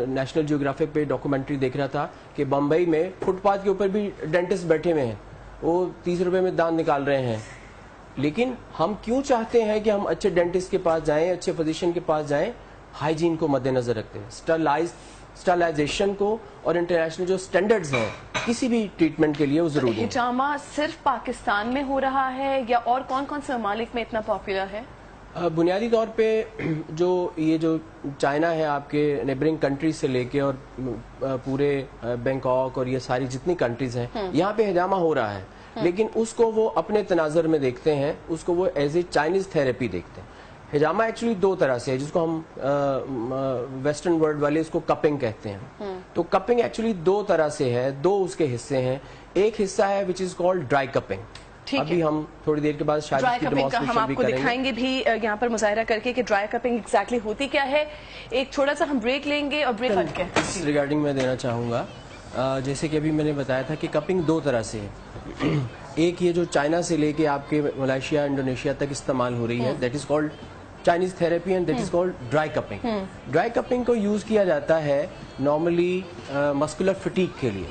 National geographic पे documentary देख रहा था कि बम्बई में फुटपाथ के ऊपर भी डेंटिस्ट बैठे हुए हैं, वो 30 रुपए में दांत निकाल रहे हैं। लेकिन हम क्यों चाहते हैं कि हम अच्छे डेंटिस्ट के पास जाएं, अच्छे फिजिशियन के पास जाएं? हाइजीन को मद्देनजर रखते हैं, स्टरलाइजेशन को और इंटरनेशनल जो स्टैंडर्ड्स हैं किसी भी ट्रीटमेंट के लिए वो जरूरी है। हिजामा सिर्फ पाकिस्तान में हो रहा है या और कौन कौन से ममालिक में इतना पॉपुलर है? बुनियादी तौर पे जो ये जो चाइना है आपके नेबरिंग कंट्रीज से लेके और पूरे बैंकॉक और ये सारी जितनी कंट्रीज हैं यहाँ पे हिजामा हो रहा है, लेकिन उसको वो अपने तनाजर में देखते हैं, उसको वो एज ए चाइनीज थेरेपी देखते हैं। हिजामा एक्चुअली दो तरह से है, जिसको हम वेस्टर्न वर्ल्ड वाले इसको कपिंग कहते हैं। तो कपिंग एक्चुअली दो तरह से है, दो उसके हिस्से हैं। एक हिस्सा है which is called dry cupping, अभी हम थोड़ी देर के बाद शायद इसकी डेमोंस्ट्रेशन हम आपको दिखाएंगे भी यहाँ पर मुजाहिरा करके कि ड्राई कपिंग एग्जैक्टली होती क्या है। एक छोटा सा हम ब्रेक लेंगे और ब्रेक हट के इस रिगार्डिंग मैं देना चाहूँगा, जैसे कि अभी मैंने बताया था कि कपिंग दो तरह से है। एक ये जो चाइना से लेके आपके मलेशिया इंडोनेशिया तक इस्तेमाल हो रही है, that is called Chinese therapy and that is called dry cupping. Dry cupping को यूज किया जाता है नॉर्मली मस्कुलर फटीग के लिए,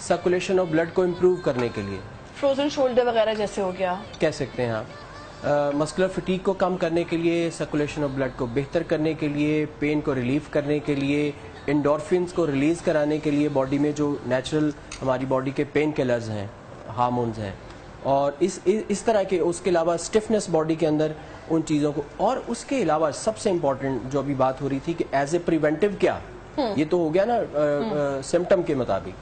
सर्कुलेशन ऑफ ब्लड को इम्प्रूव करने के लिए, फ्रोजन शोल्डर वगैरह जैसे हो गया कह सकते हैं आप। मस्कुलर फटीग को कम करने के लिए, सर्कुलेशन ऑफ ब्लड को बेहतर करने के लिए, पेन को रिलीफ करने के लिए, एंडोर्फिन्स को रिलीज कराने के लिए, बॉडी में जो नेचुरल हमारी बॉडी के पेन किलर्स हैं, हार्मोन्स हैं, और इस तरह के, उसके अलावा स्टिफनेस बॉडी के अंदर उन चीज़ों को, और उसके अलावा सबसे इम्पोर्टेंट जो अभी बात हो रही थी कि एज ए प्रिवेंटिव क्या, ये तो हो गया ना सिम्टम के मुताबिक।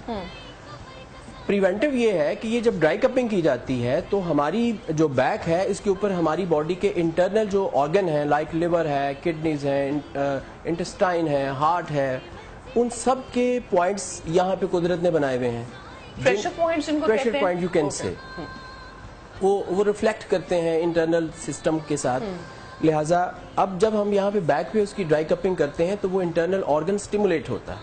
प्रिवेंटिव ये है कि ये जब ड्राई कपिंग की जाती है तो हमारी जो बैक है इसके ऊपर हमारी बॉडी के इंटरनल जो ऑर्गन है, लाइक लिवर है, किडनीज है, इंटेस्टाइन है, हार्ट है, उन सब के पॉइंट्स यहाँ पे कुदरत ने बनाए हुए हैं। Pressure point you can say, वो रिफ्लेक्ट करते हैं इंटरनल सिस्टम के साथ। लिहाजा अब जब हम यहाँ पे बैक पे उसकी ड्राई कपिंग करते हैं तो वो इंटरनल ऑर्गन स्टिमुलेट होता है।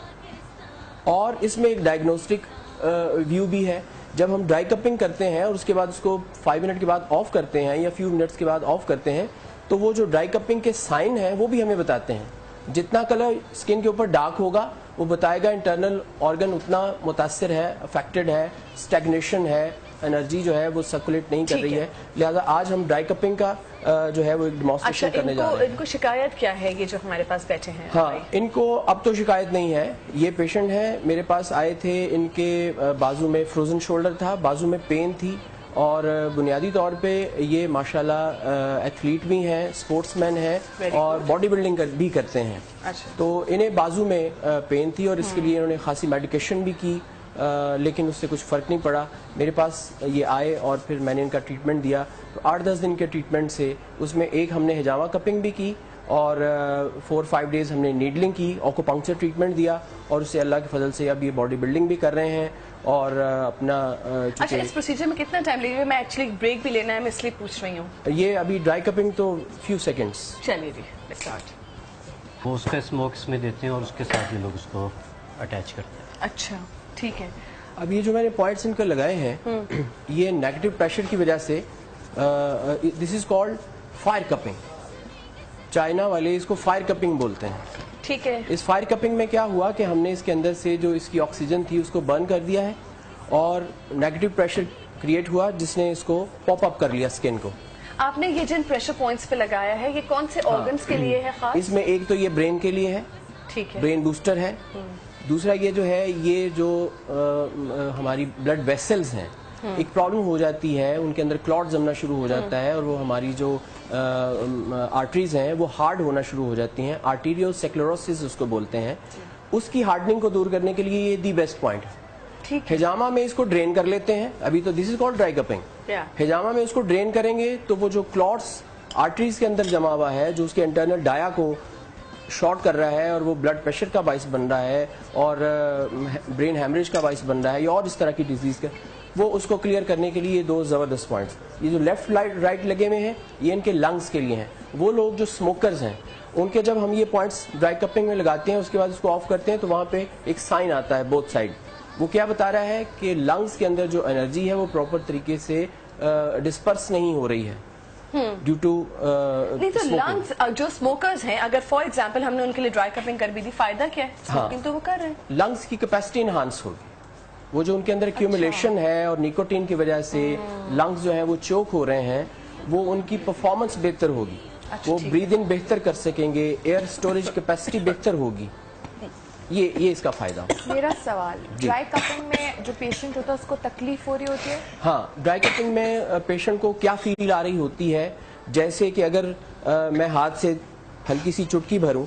और इसमें एक डायग्नोस्टिक व्यू भी है। जब हम ड्राई कपिंग करते हैं और उसके बाद उसको 5 मिनट के बाद ऑफ करते हैं या फ्यू मिनट्स के बाद ऑफ करते हैं, तो वो जो ड्राई कपिंग के साइन हैं वो भी हमें बताते हैं। जितना कलर स्किन के ऊपर डार्क होगा वो बताएगा इंटरनल ऑर्गन उतना मुतासिर है, अफेक्टेड है, स्टैग्नेशन है, एनर्जी जो है वो सर्कुलेट नहीं कर रही है। लिहाजा आज हम ड्राई कपिंग का जो है वो एक डेमोंस्ट्रेशन करने जा रहे हैं। इनको शिकायत क्या है ये जो हमारे पास बैठे हैं? हाँ, इनको अब तो शिकायत नहीं है। ये पेशेंट है मेरे पास आए थे, इनके बाजू में फ्रोजन शोल्डर था, बाजू में पेन थी, और बुनियादी तौर पे ये माशाल्लाह एथलीट भी हैं, स्पोर्ट्समैन हैं और बॉडी बिल्डिंग भी करते हैं। अच्छा। तो इन्हें बाजू में पेन थी और इसके लिए इन्होंने खासी मेडिकेशन भी की, लेकिन उससे कुछ फ़र्क नहीं पड़ा। मेरे पास ये आए और फिर मैंने इनका ट्रीटमेंट दिया। तो 8-10 दिन के ट्रीटमेंट से उसमें एक हमने हिजामा कपिंग भी की और 4-5 डेज हमने नीडलिंग की, ऑक्यूपंक्चर ट्रीटमेंट दिया, और उससे अल्लाह के फजल से अब ये बॉडी बिल्डिंग भी कर रहे हैं और अपना अच्छा, इस प्रोसीजर में कितना टाइम लगेगा? मैं एक्चुअली ब्रेक भी लेना है, मैं इसलिए पूछ रही हूँ। ये अभी ड्राई कपिंग तो फ्यू सेकेंड्स। चलिए जी स्टार्ट। वो उसका स्मोक इसमें देते हैं और उसके साथ ये लोग उसको अटैच करते हैं। अच्छा ठीक है। अब ये जो मैंने पॉइंट्स इनके लगाए हैं ये नेगेटिव प्रेशर की वजह से, this is called fire cupping. China वाले इसको फायर कपिंग बोलते हैं। ठीक है। इस फायर कपिंग में क्या हुआ कि हमने इसके अंदर से जो इसकी ऑक्सीजन थी उसको बर्न कर दिया है और नेगेटिव प्रेशर क्रिएट हुआ जिसने इसको पॉप अप कर लिया स्किन को। आपने ये जिन प्रेशर पॉइंट्स पे लगाया है ये कौन से ऑर्गन्स के लिए है खास? इसमें एक तो ये ब्रेन के लिए है, ठीक है, ब्रेन बूस्टर है। दूसरा ये जो है ये जो हमारी ब्लड वेसल्स हैं, एक प्रॉब्लम हो जाती है, उनके अंदर क्लॉट जमना शुरू हो जाता है और वो हमारी जो आर्टरीज हैं वो हार्ड होना शुरू हो जाती हैं, आर्टीरियोस्क्लेरोसिस उसको बोलते हैं। उसकी हार्डनिंग को दूर करने के लिए ये दी बेस्ट पॉइंट है। ठीक है। हिजामा में इसको ड्रेन कर लेते हैं, अभी तो this is called dry cupping. हिजामा में इसको ड्रेन करेंगे तो वो जो क्लॉट्स आर्टरीज के अंदर जमा हुआ है, जो उसके इंटरनल डाया को शॉर्ट कर रहा है और वो ब्लड प्रेशर का बाइस बन रहा है और ब्रेन हैमरेज का बाइस बन रहा है या और इस तरह की डिजीज का, वो उसको क्लियर करने के लिए ये दो जबरदस्त पॉइंट्स। ये जो लेफ्ट राइट लगे हुए हैं ये इनके लंग्स के लिए हैं। वो लोग जो स्मोकर्स हैं उनके जब हम ये पॉइंट्स ड्राई कपिंग में लगाते हैं उसके बाद उसको ऑफ करते हैं तो वहाँ पे एक साइन आता है बोथ साइड। वो क्या बता रहा है कि लंग्स के अंदर जो एनर्जी है वो प्रॉपर तरीके से डिस्पर्स नहीं हो रही है। ड्यू टू नहीं तो लंग्स जो स्मोकर्स हैं, अगर फॉर एग्जांपल हमने उनके लिए ड्राई कपिंग कर भी दी, फायदा क्या है? स्मोकिंग तो वो कर रहे हैं, लंग्स की कैपेसिटी इनहांस होगी, वो जो उनके अंदर एक्यूमुलेशन है और निकोटीन की वजह से लंग्स जो है वो चोक हो रहे हैं, वो उनकी परफॉर्मेंस बेहतर होगी, वो ब्रीद इन बेहतर कर सकेंगे, एयर स्टोरेज कैपेसिटी बेहतर होगी, ये इसका फायदा। मेरा सवाल, ड्राई कपिंग में जो पेशेंट होता है उसको तकलीफ हो रही होती है? हाँ, ड्राई कपिंग में पेशेंट को क्या फील आ रही होती है, जैसे कि अगर मैं हाथ से हल्की सी चुटकी भरूं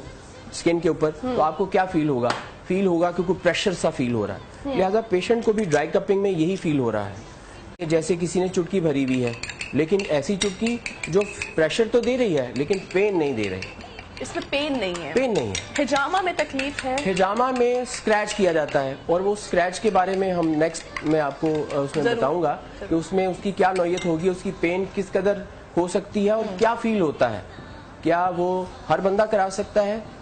स्किन के ऊपर तो आपको क्या फील होगा क्योंकि प्रेशर सा फील हो रहा है। लिहाजा पेशेंट को भी ड्राई कपिंग में यही फील हो रहा है, जैसे किसी ने चुटकी भरी हुई है, लेकिन ऐसी चुटकी जो प्रेशर तो दे रही है लेकिन पेन नहीं दे रही। इसमें पेन नहीं है। हिजामा में तकलीफ है? हिजामा में स्क्रैच किया जाता है, और वो स्क्रैच के बारे में हम नेक्स्ट में आपको उसमें बताऊंगा कि उसमें उसकी क्या नौयत होगी, उसकी पेन किस कदर हो सकती है और क्या फील होता है, क्या वो हर बंदा करा सकता है